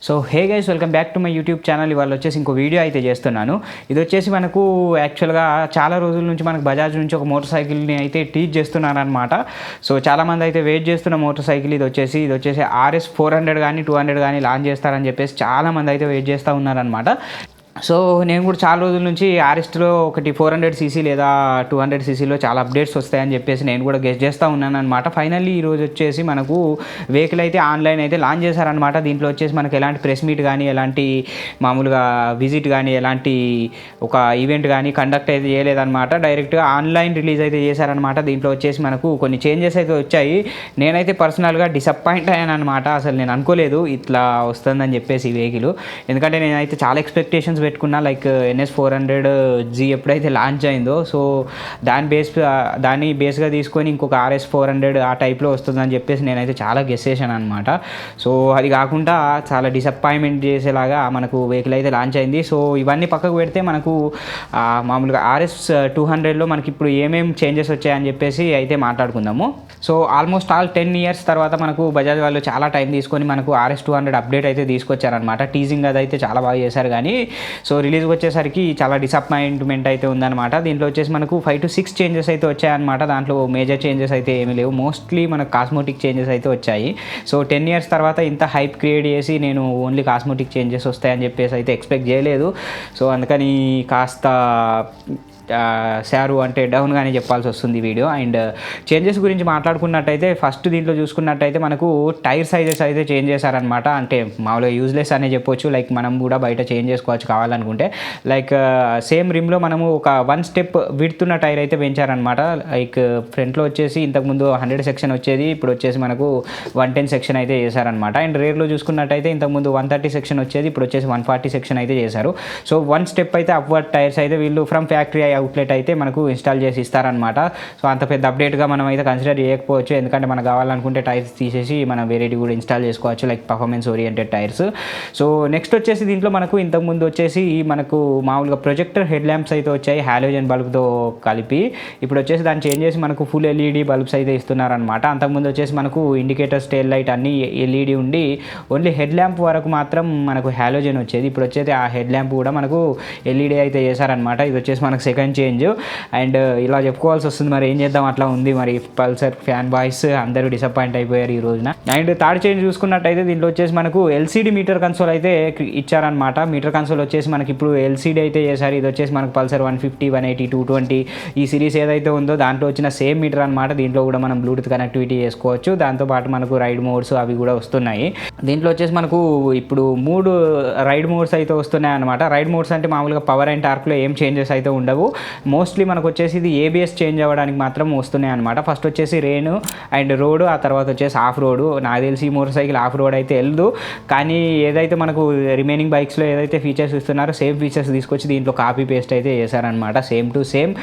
So hey guys, welcome back to my YouTube channel. ఇవాళ వచ్చేసి ఇంకో వీడియో అయితే చేస్తున్నాను. ఇది వచ్చేసి మనకు యాక్చువల్గా చాలా రోజుల నుంచి మనకు బజాజ్ నుంచి ఒక మోటార్ సైకిల్ని అయితే టీచ్ చేస్తున్నాను అనమాట. సో చాలామంది అయితే వెయిట్ చేస్తున్న మోటార్ సైకిల్ ఇది వచ్చేసి RS 400 కానీ 200 కానీ లాంచ్ చేస్తారని చెప్పేసి చాలామంది అయితే వెయిట్ చేస్తూ ఉన్నారనమాట. సో నేను కూడా చాలా రోజుల నుంచి RSలో ఒకటి 400cc లేదా 200cc చాలా అప్డేట్స్ వస్తాయని చెప్పేసి నేను కూడా గెస్ చేస్తూ ఉన్నాను అనమాట. ఫైనల్లీ ఈరోజు వచ్చేసి మనకు వెహికల్ అయితే ఆన్లైన్ అయితే లాంచ్ చేశారనమాట. దీంట్లో వచ్చేసి మనకు ఎలాంటి ప్రెస్ మీట్ కానీ, ఎలాంటి మామూలుగా విజిట్ కానీ, ఎలాంటి ఒక ఈవెంట్ కానీ కండక్ట్ అయితే చేయలేదన్నమాట. డైరెక్ట్గా ఆన్లైన్ రిలీజ్ అయితే చేశారనమాట. దీంట్లో వచ్చేసి మనకు కొన్ని చేంజెస్ అయితే వచ్చాయి. నేనైతే పర్సనల్గా డిసప్పాయింట్ అయ్యాను అనమాట. అసలు నేను అనుకోలేదు ఇట్లా వస్తుందని చెప్పేసి ఈ వెహికల్. ఎందుకంటే నేనైతే చాలా ఎక్స్పెక్టేషన్స్ పెట్టుకున్నా. లైక్ NS 400G ఎప్పుడైతే లాంచ్ అయిందో, సో దాన్ని బేస్గా తీసుకొని ఇంకొక RS 400 ఆ టైప్లో వస్తుందని చెప్పేసి నేనైతే చాలా గెస్ చేశాను అనమాట. సో అది కాకుండా చాలా డిసప్పాయింట్మెంట్ చేసేలాగా మనకు వెహికల్ అయితే లాంచ్ అయింది. సో ఇవన్నీ పక్కకు పెడితే మనకు మామూలుగా RS 200లో మనకి ఇప్పుడు ఏమేమి చేంజెస్ వచ్చాయని చెప్పేసి అయితే మాట్లాడుకుందాము. సో ఆల్మోస్ట్ 10 years తర్వాత మనకు బజాజ్ వాళ్ళు చాలా టైం తీసుకొని మనకు RS 200 అప్డేట్ అయితే తీసుకొచ్చారనమాట. టీజింగ్ అదైతే చాలా బాగా చేశారు, కానీ సో రిలీజ్కి వచ్చేసరికి చాలా డిసప్పాయింట్మెంట్ అయితే ఉందన్నమాట. దీంట్లో వచ్చేసి మనకు 5 to 6 చేంజెస్ అయితే వచ్చాయన్నమాట. దాంట్లో మేజర్ చేంజెస్ అయితే ఏమీ లేవు. మోస్ట్లీ మనకు కాస్మోటిక్ చేంజెస్ అయితే వచ్చాయి. సో 10 years తర్వాత ఇంత హైప్ క్రియేట్ చేసి నేను ఓన్లీ కాస్మోటిక్ చేంజెస్ వస్తాయని చెప్పేసి అయితే ఎక్స్పెక్ట్ చేయలేదు. సో అందుకని కాస్త శారు అంటే డౌన్గానే చెప్పాల్సి వస్తుంది వీడియో. అండ్ చేంజెస్ గురించి మాట్లాడుకున్నట్టయితే ఫస్ట్ దీంట్లో చూసుకున్నట్టయితే మనకు టైర్ సైజెస్ అయితే చేంజ్ చేశారనమాట. అంటే మామూలుగా యూజ్లెస్ అనే చెప్పొచ్చు. లైక్ మనం కూడా బయట చేంజ్ చేసుకోవచ్చు కావాలనుకుంటే. లైక్ సేమ్ రిమ్లో మనము ఒక 1 step విడుతున్న టైర్ అయితే పెంచారనమాట. లైక్ ఫ్రంట్లో వచ్చేసి ఇంతకుముందు 100 సెక్షన్ వచ్చేది, ఇప్పుడు వచ్చేసి మనకు 110 సెక్షన్ అయితే చేశారనమాట. అండ్ రేర్లో చూసుకున్నట్టయితే ఇంతకుముందు 130 సెక్షన్ వచ్చేది, ఇప్పుడు వచ్చేసి 140 సెక్షన్ అయితే చేశారు. సో 1 step అయితే అప్వర్డ్ టైర్స్ అయితే వీళ్ళు ఫ్రమ్ ఫ్యాక్టరీ అవుట్లెట్ అయితే మనకు ఇన్స్టాల్ చేసి ఇస్తారనమాట. సో అంత పెద్ద అప్డేట్గా మనం అయితే కన్సిడర్ చేయకపోవచ్చు. ఎందుకంటే మనకు కావాలనుకుంటే టైర్స్ తీసేసి మనం వేరేటి కూడా ఇన్స్టాల్ చేసుకోవచ్చు, like performance oriented tyres. So next వచ్చేసి దీంట్లో మనకు ఇంతకుముందు వచ్చేసి మనకు మామూలుగా ప్రొజెక్టర్ హెడ్ ల్యాంప్స్ అయితే వచ్చాయి హాలోజన్ బల్బ్తో కలిపి. ఇప్పుడు వచ్చేసి దాన్ని చేంజ్ చేసి మనకు ఫుల్ LED బల్బ్స్ అయితే ఇస్తున్నారనమాట. అంతకుముందు వచ్చేసి మనకు ఇండికేటర్స్, టెయిల్ లైట్ అన్నీ LED ఉండి ఓన్లీ హెడ్ ల్యాంప్ వరకు మాత్రం మనకు హాలోజన్ వచ్చేది. ఇప్పుడు వచ్చేది ఆ హెడ్ ల్యాంప్ కూడా మనకు LED అయితే చేశారనమాట. ఇది వచ్చేసి మనకు సెకండ్ చేంజ్. అండ్ ఇలా చెప్పుకోవాల్సి వస్తుంది, మరి ఏం చేద్దాం, అట్లా ఉంది మరి. పల్సర్ ఫ్యాన్ బాయ్స్ అందరూ డిసప్పాయింట్ అయిపోయారు ఈ రోజున. అండ్ థర్డ్ చేంజ్ చూసుకున్నట్టయితే దీంట్లో వచ్చేసి మనకు LCD మీటర్ కన్సోల్ అయితే ఇచ్చారనమాట. మీటర్ కన్సోల్ వచ్చేసి మనకి ఇప్పుడు LCD అయితే చేశారు. ఇది వచ్చేసి మనకు పల్సర్ 150, 180, 220 ఈ సిరీస్ ఏదైతే ఉందో దాంట్లో వచ్చిన సేమ్ మీటర్ అనమాట. దీంట్లో కూడా మనం బ్లూటూత్ కనెక్టివిటీ చేసుకోవచ్చు. దాంతోపాటు మనకు రైడ్ మోడ్స్ అవి కూడా వస్తున్నాయి. దీంట్లో వచ్చేసి మనకు ఇప్పుడు 3 రైడ్ మోడ్స్ అయితే వస్తున్నాయి అనమాట. రైడ్ మోడ్స్ అంటే మామూలుగా పవర్ అండ్ టార్క్లో ఏం చేంజెస్ అయితే ఉండవు. మోస్ట్లీ మనకు వచ్చేసి ఇది ABS చేంజ్ అవ్వడానికి మాత్రం వస్తున్నాయి అనమాట. ఫస్ట్ వచ్చేసి రెయిన్ అండ్ రోడ్, ఆ తర్వాత వచ్చేసి ఆఫ్ రోడ్. నాకు తెలిసి ఈ మోటార్ సైకిల్ ఆఫ్ రోడ్ అయితే వెళ్ళదు, కానీ ఏదైతే మనకు రిమైనింగ్ బైక్స్లో ఏదైతే ఫీచర్స్ ఇస్తున్నారో సేమ్ ఫీచర్స్ తీసుకొచ్చి దీంట్లో కాపీ పేస్ట్ అయితే చేశారనమాట. సేమ్ టు సేమ్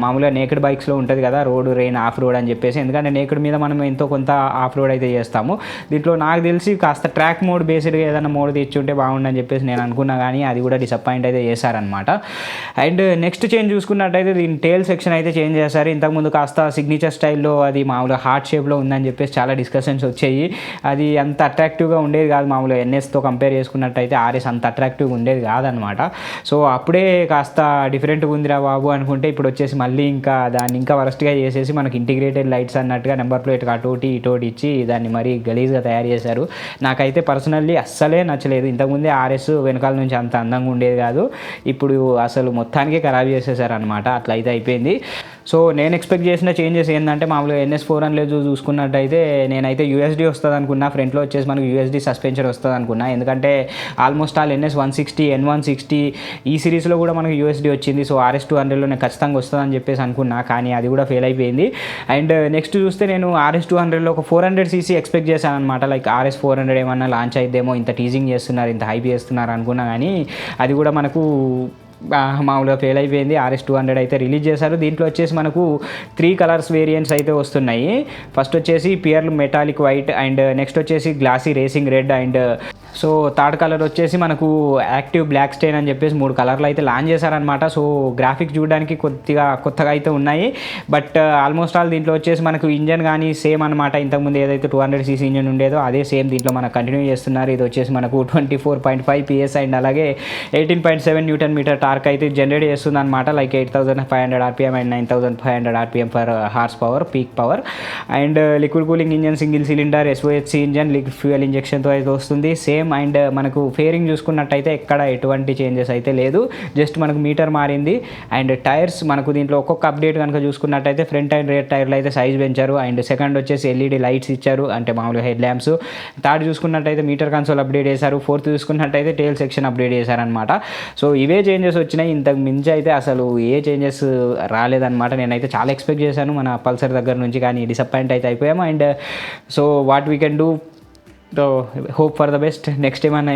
మామూలుగా నేకెడ్ బైక్స్లో ఉంటుంది కదా రోడ్, రెయిన్, ఆఫ్ రోడ్ అని చెప్పేసి. ఎందుకంటే నేకెడ్ మీద మనం ఎంతో కొంత ఆఫ్ రోడ్ అయితే చేస్తాము. దీంట్లో నాకు తెలిసి కాస్త ట్రాక్ మోడ్ బేస్డ్గా ఏదైనా మోడ్ తెచ్చుంటే బాగుండని చెప్పేసి నేను అనుకున్నా, కానీ అది కూడా డిసప్పాయింట్ అయితే చేశారనమాట. అండ్ నెక్స్ట్ చేంజ్ చూసుకున్నట్టయితే దీని టేల్ సెక్షన్ అయితే చేంజ్ చేశారు. ఇంతకుముందు కాస్త సిగ్నేచర్ స్టైల్లో అది మామూలుగా హార్ట్ షేప్లో ఉందని చెప్పేసి చాలా డిస్కషన్స్ వచ్చాయి. అది అంత అట్రాక్టివ్గా ఉండేది కాదు. మామూలుగా NSతో కంపేర్ చేసుకున్నట్టయితే RS అంత అట్రాక్టివ్గా ఉండేది కాదనమాట. సో అప్పుడే కాస్త డిఫరెంట్గా ఉందిరా బాబు అనుకుంటే ఇప్పుడు వచ్చేసి మళ్ళీ ఇంకా దాన్ని ఇంకా వరస్ట్గా చేసేసి మనకి ఇంటిగ్రేటెడ్ లైట్స్ అన్నట్టుగా నెంబర్ ప్లేట్ అటోటి ఇటోటి ఇచ్చి దాన్ని మరీ గలీజ్గా తయారు చేశారు. నాకైతే పర్సనల్లీ అస్సలే నచ్చలేదు. ఇంతకుముందే RS వెనకాల నుంచి అంత అందంగా ఉండేది కాదు, ఇప్పుడు అసలు మొత్తానికే ఖరాబ్ చేసేసారు అనమాట. అట్లా అయితే అయిపోయింది. సో నేను ఎక్స్పెక్ట్ చేసిన చేంజెస్ ఏంటంటే మామూలుగా NS 400 చూసుకున్నట్టయితే నేనైతే USD వస్తుంది అనుకున్నా. ఫ్రంట్లో వచ్చేసి మనకు USD సస్పెన్షన్ వస్తుంది అనుకున్నా. ఎందుకంటే ఆల్మోస్ట్ ఆల్ NS 160, N160 ఈ సిరీస్లో కూడా మనకు USD వచ్చింది. సో RS 200లో నేను ఖచ్చితంగా వస్తుందని చెప్పేసి అనుకున్నా, కానీ అది కూడా ఫెయిల్ అయిపోయింది. అండ్ నెక్స్ట్ చూస్తే నేను RS 200లో ఒక 400cc ఎక్స్పెక్ట్ చేశాను అనమాట. లైక్ RS 400 ఏమన్నా లాంచ్ అయిద్దేమో, ఇంత టీజింగ్ చేస్తున్నారు, ఇంత హైప్ చేస్తున్నారు అనుకున్నా, కానీ అది కూడా మనకు మామూలుగా ఫెయిల్ అయిపోయింది. RS 200 అయితే రిలీజ్ చేశారు. దీంట్లో వచ్చేసి మనకు 3 కలర్స్ వేరియంట్స్ అయితే వస్తున్నాయి. ఫస్ట్ వచ్చేసి pure metallic white, and next వచ్చేసి glossy racing red, and so third colour వచ్చేసి మనకు యాక్టివ్ బ్లాక్ స్టెయిన్ అని చెప్పేసి 3 కలర్లు అయితే లాంచ్ చేశారనమాట. సో గ్రాఫిక్స్ చూడడానికి కొత్తగా అయితే ఉన్నాయి. బట్ ఆల్మోస్ట్ ఆల్ దీంట్లో వచ్చేసి మనకు ఇంజన్ కానీ సేమ్ అనమాట. ఇంతకుముందు ఏదైతే 200cc ఇంజన్ ఉండేదో అదే సేమ్ దీంట్లో మనకు కంటిన్యూ చేస్తున్నారు. ఇది వచ్చేసి మనకు 24.5 PS అండ్ అలాగే 18.7 Nm టార్క్ అయితే జనరేట్ చేస్తుంది అనమాట. Like 8500 RPM and 9500 RPM for horse power peak power. And liquid cooling engine, single cylinder SOHC engine, liquid fuel ఇంజెక్షన్తో అయితే వస్తుంది సేమ్. అండ్ మనకు ఫేరింగ్ చూసుకున్నట్టయితే ఎక్కడ ఎటువంటి చేంజెస్ అయితే లేదు, జస్ట్ మనకు మీటర్ మారింది. అండ్ టైర్స్ మనకు దీంట్లో ఒక్కొక్క అప్డేట్ కనుక చూసుకున్నట్టయితే ఫ్రంట్ అండ్ రేర్ టైర్లు అయితే సైజ్ పెంచారు. అండ్ సెకండ్ వచ్చేసి LED లైట్స్ ఇచ్చారు, అంటే మామూలుగా హెడ్ ల్యాంప్స్. థర్డ్ చూసుకున్నట్టయితే మీటర్ కన్సోల్ అప్డేట్ చేశారు. ఫోర్త్ చూసుకున్నట్టయితే టేల్ సెక్షన్ అప్డేట్ చేశారనమాట. సో ఇవే చేంజెస్ వచ్చినాయి, ఇంతకు మించి అయితే అసలు ఏ చేంజెస్ రాలేదన్నమాట. నేనైతే చాలా ఎక్స్పెక్ట్ చేశాను మన పల్సర్ దగ్గర నుంచి, కానీ డిసప్పాయింట్ అయితే అయిపోయాము. And so what we can do, so hope for the best. Next ఏమైనా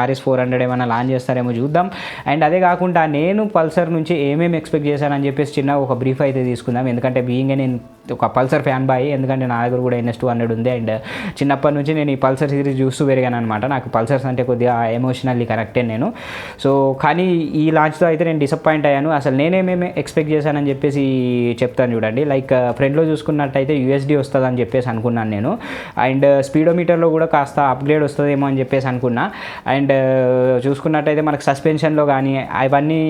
RS 400 ఏమైనా లాంచ్ చేస్తారేమో చూద్దాం. అండ్ అదే కాకుండా నేను పల్సర్ నుంచి ఏమేమి ఎక్స్పెక్ట్ చేశానని చెప్పేసి చిన్న ఒక బ్రీఫ్ అయితే తీసుకుందాం. ఎందుకంటే బీయింగ్ నేను ఒక పల్సర్ ఫ్యాన్ బాయ్, ఎందుకంటే నా దగ్గర కూడా NS 200 ఉంది. అండ్ చిన్నప్పటి నుంచి నేను ఈ పల్సర్ సిరీస్ చూస్తూ పెరిగాను అనమాట. నాకు పల్సర్స్ అంటే కొద్దిగా ఎమోషనల్లీ కనెక్టెడ్ నేను. సో కానీ ఈ లాంచ్తో అయితే నేను డిసప్పాయింట్ అయ్యాను. అసలు నేనేమేమి ఎక్స్పెక్ట్ చేశానని చెప్పేసి చెప్తాను చూడండి. లైక్ ఫ్రంట్లో చూసుకున్నట్టయితే USD వస్తుందని చెప్పేసి అనుకున్నాను నేను. అండ్ స్పీడోమీటర్లో కూడా కాస్త అప్గ్రేడ్ వస్తుందేమో అని చెప్పేసి అనుకున్నా. అండ్ చూసుకున్నట్టయితే మనకు సస్పెన్షన్లో కానీ అవన్నీ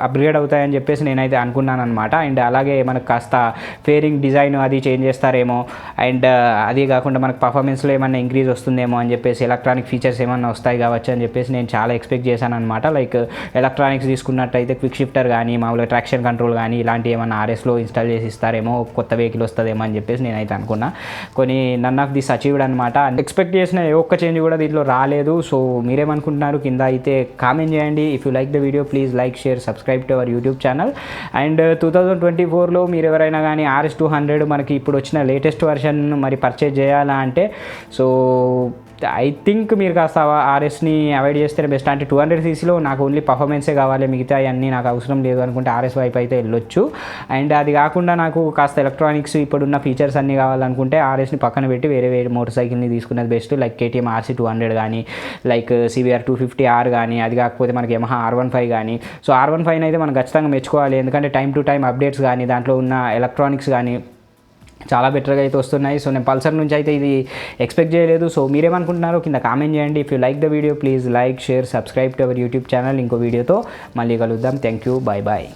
అప్గ్రేడ్ అవుతాయని చెప్పేసి నేనైతే అనుకున్నాను అనమాట. అండ్ అలాగే మనకు కాస్త ఫేరింగ్ డిజైన్ అది చేంజ్ చేస్తారేమో. అండ్ అది కాకుండా మనకు పర్ఫార్మెన్స్లో ఏమన్నా ఇంక్రీజ్ వస్తుందేమో అని చెప్పేసి, ఎలక్ట్రానిక్ ఫీచర్స్ ఏమన్నా వస్తాయి కావచ్చు అని చెప్పేసి నేను చాలా ఎక్స్పెక్ట్ చేశాను అనమాట. లైక్ ఎలక్ట్రానిక్స్ తీసుకున్నట్టయితే క్విక్ షిఫ్టర్ కానీ, మామూలుగా ట్రాక్షన్ కంట్రోల్ కానీ ఇలాంటివి ఏమన్నా RSలో ఇన్స్టాల్ చేసి ఇస్తారేమో, కొత్త వెహికల్ వస్తుందేమో అని చెప్పేసి నేనైతే అనుకున్నా. కొన్ని నన్ ఆఫ్ దిస్ అచీవ్డ్ అనమాట. ఎక్స్పెక్ట్ చేసిన ఏ ఒక్క చేంజ్ కూడా దీంట్లో రాలేదు. సో మీరేమనుకుంటున్నారు కింద అయితే కామెంట్ చేయండి. If you like the video please like, share, subscribe to our YouTube channel. And 2024లో మీరు ఎవరైనా కానీ RS 200 మనకి ఇప్పుడు వచ్చిన లేటెస్ట్ వర్షన్ మరి పర్చేజ్ చేయాలా అంటే, సో ఐ థింక్ మీరు కాస్త RSని అవాయిడ్ చేస్తేనే బెస్ట్. అంటే 200ccలో నాకు ఓన్లీ పర్ఫార్మెన్సే కావాలి, మిగతా అన్నీ నాకు అవసరం లేదు అనుకుంటే RS వైపు అయితే వెళ్ళొచ్చు. అండ్ అది కాకుండా నాకు కాస్త ఎలక్ట్రానిక్స్ ఇప్పుడున్న ఫీచర్స్ అన్నీ కావాలనుకుంటే RSని పక్కన పెట్టి వేరే మోటార్ సైకిల్ని తీసుకునేది బెస్ట్. లైక్ KTM RC 200 కానీ, లైక్ CBR 250R కానీ, అది కాకపోతే మనకి Yamaha R15 కానీ. సో R15 అయితే మనం ఖచ్చితంగా మెచ్చుకోవాలి, ఎందుకంటే టైం టు టైం అప్డేట్స్ కానీ, దాంట్లో ఉన్న ఎలక్ట్రానిక్స్ కానీ చాలా బెటర్గా అయితే వస్తున్నాయి. సో నేను పల్సర్ నుంచి అయితే ఇది ఎక్స్పెక్ట్ చేయలేదు. సో మీరేమనుకుంటున్నారో కింద కామెంట్ చేయండి. If you like the video please like, share, subscribe to our YouTube channel. ఇంకో వీడియోతో మళ్ళీ కలుద్దాం. Thank you, bye bye.